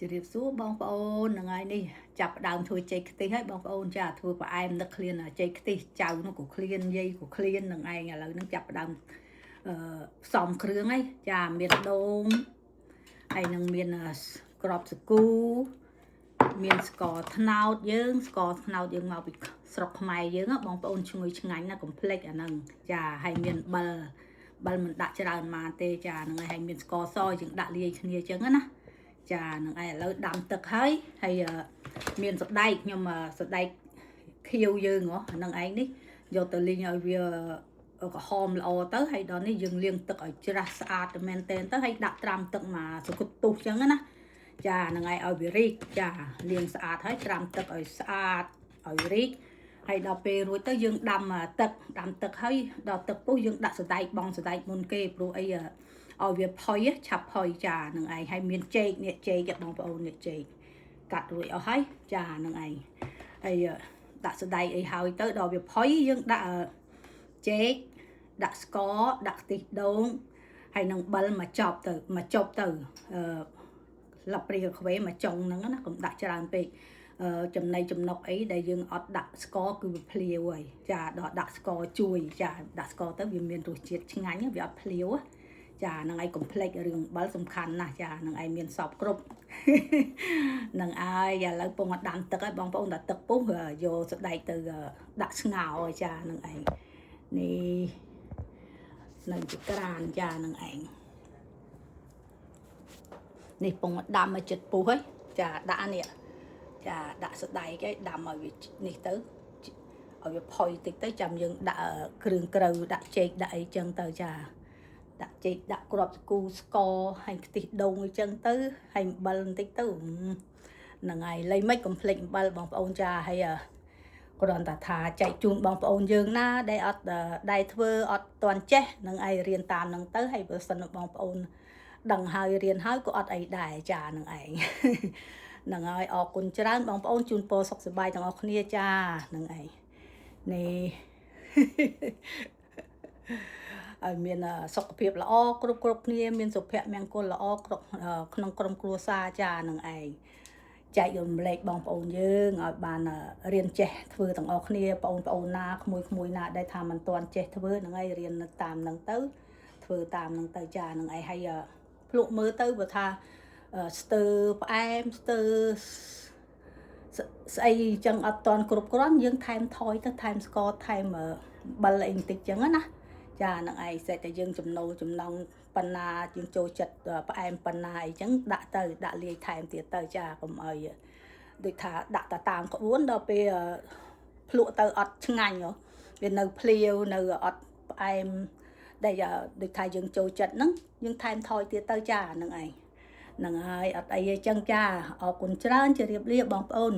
ជម្រាបសួរបងប្អូនហ្នឹងហើយនេះចាប់ដើមធ្វើចេកខ្ទិះហើយបងប្អូនចាធ្វើផ្អែមនឹកឃ្លានចេកខ្ទិះចៅនោះក៏ឃ្លានយាយក៏ឃ្លាននឹងឯងឥឡូវហ្នឹងចាប់ដើមផ្សំគ្រឿងហើយចាមានដូងហើយនឹងមានក្របសាគូមានស្ករត្នោតយើងមកពីស្រុកខ្មែរយើងបងប្អូនឈ្ងុយឆ្ងាញ់ណាកុំភ្លេចអាហ្នឹងចាហើយមានបិលមិនដាក់ច្រើនមកទេចាហ្នឹងហើយមានស្ករសយើងដាក់លាយគ្នាអញ្ចឹងណាចានឹងឯងឥឡូវដាំទឹកហើយមានសណ្ដែកខ្ញុំសណ្ដែកខៀវយើងហ៎ហ្នឹងឯងនេះយកទៅលីងឲ្យវាក្រហមល្អទៅហើយដល់នេះយើងលាងទឹកឲ្យច្រាស់ស្អាតមែនទែនទៅហើយដាក់ត្រាំទឹកមកសង្កត់ទុះអញ្ចឹងណាចាហ្នឹងឯងឲ្យវារីកចាលាងស្អាតហើយត្រាំទឹកឲ្យស្អាតឲ្យរីកហើយដល់ពេលរួចទៅយើងដាំទឹកហើយដល់ទឹកពុះយើងដាក់សណ្ដែកបងសណ្ដែកមុនគេព្រោះអីឲ្យវាផុយឆាប់ផុយចានឹងឯងហើយមានចេកនេះចេកបងប្អូននេះចេកកាត់រួចអស់ហើយចានឹងឯងហើយដាក់សណ្ដែកអីហើយទៅដល់វាផុយយើងដាក់ចេកដាក់ស្ករដាក់ខ្ទិះដូងហើយនឹងបិលមកចប់ទៅលព្រាខ្វេមកចុងហ្នឹងណាកុំដាក់ច្រើនពេកចំណីចំណុកអីដែលយើងអត់ដាក់ស្ករគឺវាភ្លាវហើយចាដល់ដាក់ស្ករជួយចាដាក់ស្ករទៅវាមានរសជាតិឆ្ងាញ់វាអត់ភ្លាវចានឹងឯងកុំភ្លេចរឿងអំបិលសំខាន់ណាស់ចានឹងឯងមានសពគ្រប់នឹងឲ្យឥឡូវពងដាំទឹកហើយបងប្អូនដាក់ទឹកពុះយកសណ្ដែកទៅដាក់ស្ងោរចានឹងឯងនេះនៅជាក្រានចានឹងឯងនេះពងដាំមកចិត្តពុះហើយចាដាក់នេះចាដាក់សណ្ដែកឲ្យដាំឲ្យវានេះទៅឲ្យវាផុយតិចទៅចាំយើងដាក់គ្រឿងក្រៅដាក់ចេកដាក់អីចឹងទៅចាដាក់ចេកដាក់គ្រាប់សាគូស្ករហើយខ្ទិះដូងអីចឹងទៅហើយអំបិលបន្តិចទៅហ្នឹងហើយលេងមិនកុំភ្លេចអំបិលបងប្អូនចាហើយគ្រាន់តែថាចែកជូនបងប្អូនយើងណាដែលអត់ដែលធ្វើអត់ទាន់ចេះនឹងឯងរៀនតាមនឹងទៅហើយបើសិនបងប្អូនដឹងហើយរៀនហើយក៏អត់អីដែរចានឹងឯងហ្នឹងហើយអរគុណច្រើនបងប្អូនជូនពរសុខសប្បាយទាំងអស់គ្នាចាហ្នឹងឯងនេះឲ្យមានសុខភាពល្អគ្រប់គ្នាមានសុភមង្គលល្អគ្រប់ក្នុងក្រុមគ្រួសារចានឹងឯងចែករំលែកបងប្អូនយើងឲ្យបានរៀនចេះធ្វើទាំងអស់គ្នាបងប្អូនណាក្មួយណាដែលថាមិនទាន់ចេះធ្វើហ្នឹងឯងរៀនតាមហ្នឹងទៅធ្វើតាមហ្នឹងទៅចានឹងឯងហើយភ្លក់មើលទៅបើថាស្ទើផ្អែមស្ទើស្អីចឹងអត់តាន់គ្រប់គ្រាន់យើងថែមថយទៅថែមស្ករថែមបិលអីបន្តិចចឹងណាចានឹងឯងសេចតែយើងចំណងប៉ុណ្ណាយើងចូលចិត្តផ្អែមប៉ុណ្ណាអីចឹងដាក់លាយថែមទៀតទៅចាកុំអីដូចថាដាក់តាមក្បួនដល់ពេលភ្លក់ទៅអត់ឆ្ងាញ់វានៅភ្លាវនៅអត់ផ្អែមដែលដូចថាយើងចូលចិត្តហ្នឹងយើងថែមថយទៀតទៅចានឹងឯងហ្នឹងហើយអត់អីទេចឹងចាអរគុណច្រើនជម្រាបលាបងប្អូន